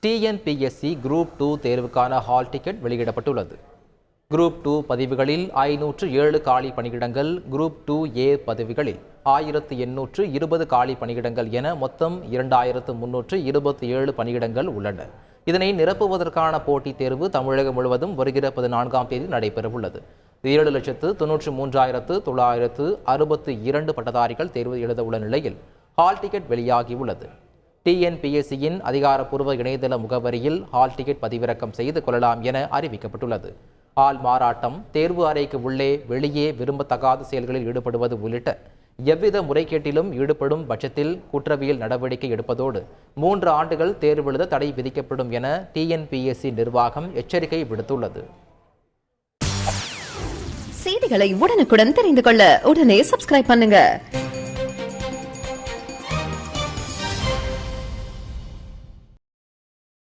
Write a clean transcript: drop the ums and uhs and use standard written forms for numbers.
TNPSC group 2 தேர்வுக்கான hall ticket வெளியிடப்பட்டுள்ளது. Group 2 பதிவுகளில் 507 காலி பணியிடங்கள், குரூப் 2A பதிவுகளில் 1820 காலி பணியிடங்கள் என மொத்தம் 2327 பணியிடங்கள் உள்ளன. இதனை நிரப்புவதற்கான போட்டித் தேர்வு தமிழகம் முழுவதும் வருகிற 14ஆம் தேதி நடைபெறவுள்ளது. 7,93,962 பட்டதாரிகள் தேர்வு எழுத உள்ள நிலையில் ஹால் டிக்கெட் வெளியாகியுள்ளது. டிஎன்பிஎஸ்சியின் அதிகாரப்பூர்வ இணையதள முகவரியில் ஹால் டிக்கெட் பதிவிறக்கம் செய்து கொள்ளலாம் என அறிவிக்கப்பட்டுள்ளது. ஹால் மாறாட்டம், தேர்வு அறைக்கு உள்ளே வெளியே விரும்பத்தகாத செயல்களில் ஈடுபடுவது உள்ளிட்ட எவ்வித முறைகேட்டிலும் ஈடுபடும் பட்சத்தில் குற்றவியல் நடவடிக்கை எடுப்பதோடு 3 ஆண்டுகள் தேர்வு எழுத தடை விதிக்கப்படும் என டிஎன்பிஎஸ்சி நிர்வாகம் எச்சரிக்கை விடுத்துள்ளது. செய்திகளை உடனுக்குடன் தெரிந்து கொள்ள உடனே சப்ஸ்கிரைப் பண்ணுங்க.